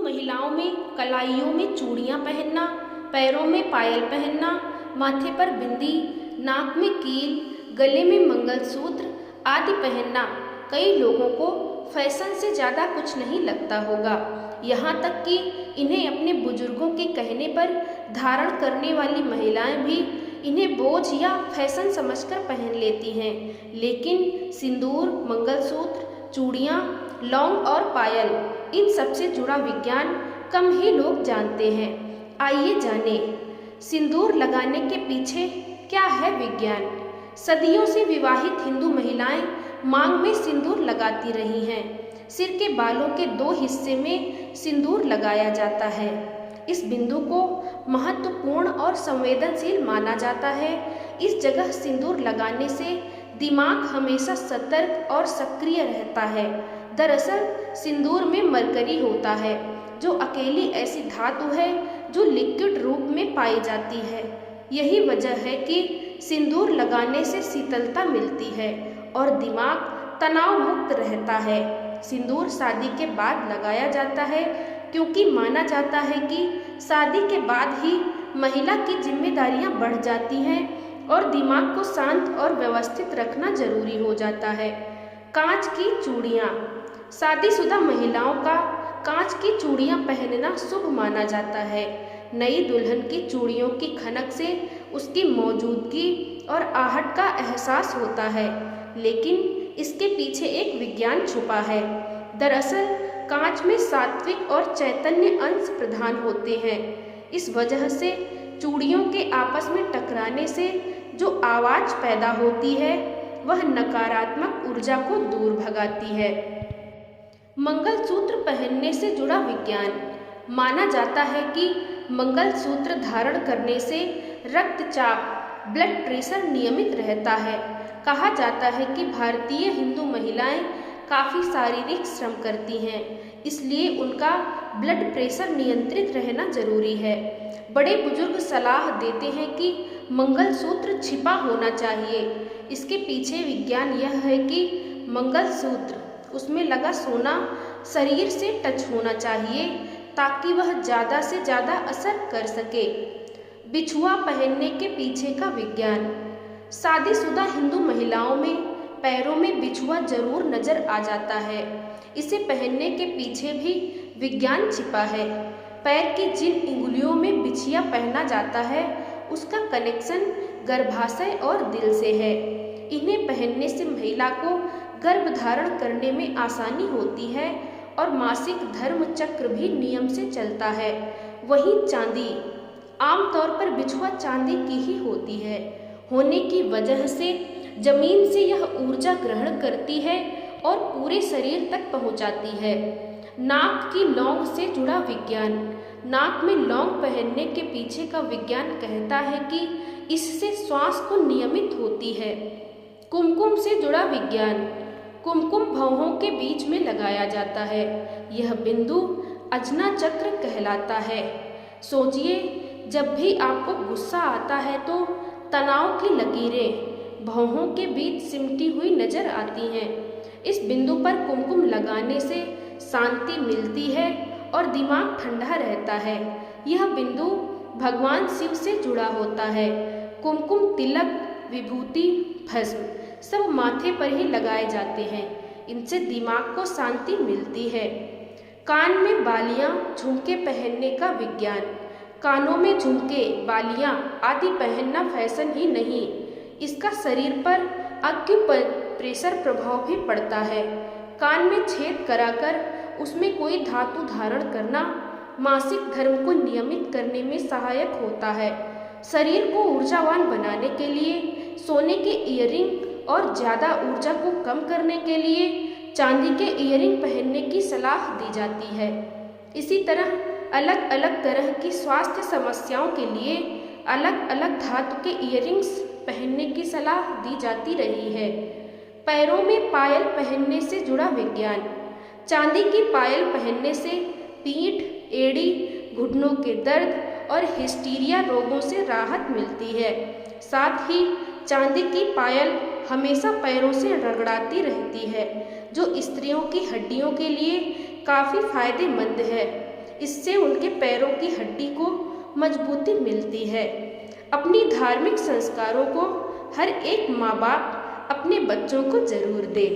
महिलाओं में कलाइयों में चूड़ियां पहनना, पैरों में पायल पहनना, माथे पर बिंदी, नाक में कील, गले में मंगलसूत्र आदि पहनना कई लोगों को फैशन से ज़्यादा कुछ नहीं लगता होगा। यहाँ तक कि इन्हें अपने बुजुर्गों के कहने पर धारण करने वाली महिलाएं भी इन्हें बोझ या फैशन समझकर पहन लेती हैं। लेकिन सिंदूर, मंगलसूत्र, चूड़ियाँ, लौंग और पायल, इन सब से जुड़ा विज्ञान कम ही लोग जानते हैं। आइए जाने सिंदूर लगाने के पीछे क्या है विज्ञान। सदियों से विवाहित हिंदू महिलाएं मांग में सिंदूर लगाती रही हैं। सिर के बालों के 2 हिस्से में सिंदूर लगाया जाता है। इस बिंदु को महत्वपूर्ण और संवेदनशील माना जाता है। इस जगह सिंदूर लगाने से दिमाग हमेशा सतर्क और सक्रिय रहता है। दरअसल सिंदूर में मरकरी होता है, जो अकेली ऐसी धातु है जो लिक्विड रूप में पाई जाती है। यही वजह है कि सिंदूर लगाने से शीतलता मिलती है और दिमाग तनाव मुक्त रहता है। सिंदूर शादी के बाद लगाया जाता है क्योंकि माना जाता है कि शादी के बाद ही महिला की जिम्मेदारियां बढ़ जाती हैं और दिमाग को शांत और व्यवस्थित रखना जरूरी हो जाता है। कांच की चूड़ियाँ। शादीशुदा महिलाओं का कांच की चूड़ियाँ पहनना शुभ माना जाता है। नई दुल्हन की चूड़ियों की खनक से उसकी मौजूदगी और आहट का एहसास होता है, लेकिन इसके पीछे एक विज्ञान छुपा है। दरअसल कांच में सात्विक और चैतन्य अंश प्रधान होते हैं। इस वजह से चूड़ियों के आपस में टकराने से जो आवाज पैदा होती है वह नकारात्मक ऊर्जा को दूर भगाती है। मंगलसूत्र पहनने से जुड़ा विज्ञान। माना जाता है कि मंगलसूत्र धारण करने से रक्तचाप, ब्लड प्रेशर नियमित रहता है। कहा जाता है कि भारतीय हिंदू महिलाएं काफ़ी शारीरिक श्रम करती हैं, इसलिए उनका ब्लड प्रेशर नियंत्रित रहना जरूरी है। बड़े बुजुर्ग सलाह देते हैं कि मंगलसूत्र छिपा होना चाहिए। इसके पीछे विज्ञान यह है कि मंगलसूत्र, उसमें लगा सोना शरीर से टच होना चाहिए ताकि वह ज़्यादा से ज़्यादा असर कर सके। बिछुआ पहनने के पीछे का विज्ञान। शादीशुदा हिंदू महिलाओं में पैरों में बिछुआ जरूर नजर आ जाता है। इसे पहनने के पीछे भी विज्ञान छिपा है। पैर की जिन उंगलियों में बिछिया पहना जाता है उसका कनेक्शन गर्भाशय और दिल से है। इन्हें पहनने से महिला को गर्भ धारण करने में आसानी होती है और मासिक धर्म चक्र भी नियम से चलता है। वहीं चांदी, आमतौर पर बिछुआ चांदी की ही होती है होने की वजह से जमीन से यह ऊर्जा ग्रहण करती है और पूरे शरीर तक पहुंचाती है। नाक की लौंग से जुड़ा विज्ञान। नाक में लौंग पहनने के पीछे का विज्ञान कहता है कि इससे श्वास को नियमित होती है। कुमकुम से जुड़ा विज्ञान। कुमकुम भौहों के बीच में लगाया जाता है। यह बिंदु अजना चक्र कहलाता है। सोचिए, जब भी आपको गुस्सा आता है तो तनाव की लकीरें भौहों के बीच सिमटी हुई नजर आती हैं। इस बिंदु पर कुमकुम लगाने से शांति मिलती है और दिमाग ठंडा रहता है। यह बिंदु भगवान शिव से जुड़ा होता है। कुमकुम, तिलक, विभूति, भस्म सब माथे पर ही लगाए जाते हैं। इनसे दिमाग को शांति मिलती है। कान में बालियां, झुमके पहनने का विज्ञान। कानों में झुमके, बालियां आदि पहनना फैशन ही नहीं, इसका शरीर पर एक्यूप्रेशर प्रभाव भी पड़ता है। कान में छेद कराकर उसमें कोई धातु धारण करना मासिक धर्म को नियमित करने में सहायक होता है। शरीर को ऊर्जावान बनाने के लिए सोने के इयररिंग और ज़्यादा ऊर्जा को कम करने के लिए चांदी के इयररिंग पहनने की सलाह दी जाती है। इसी तरह अलग अलग तरह की स्वास्थ्य समस्याओं के लिए अलग अलग धातु के इयररिंग्स पहनने की सलाह दी जाती रही है। पैरों में पायल पहनने से जुड़ा विज्ञान। चांदी की पायल पहनने से पीठ, एड़ी, घुटनों के दर्द और हिस्टीरिया रोगों से राहत मिलती है। साथ ही चांदी की पायल हमेशा पैरों से रगड़ाती रहती है, जो स्त्रियों की हड्डियों के लिए काफ़ी फायदेमंद है। इससे उनके पैरों की हड्डी को मजबूती मिलती है। अपनी धार्मिक संस्कारों को हर एक माँ बाप अपने बच्चों को जरूर दे।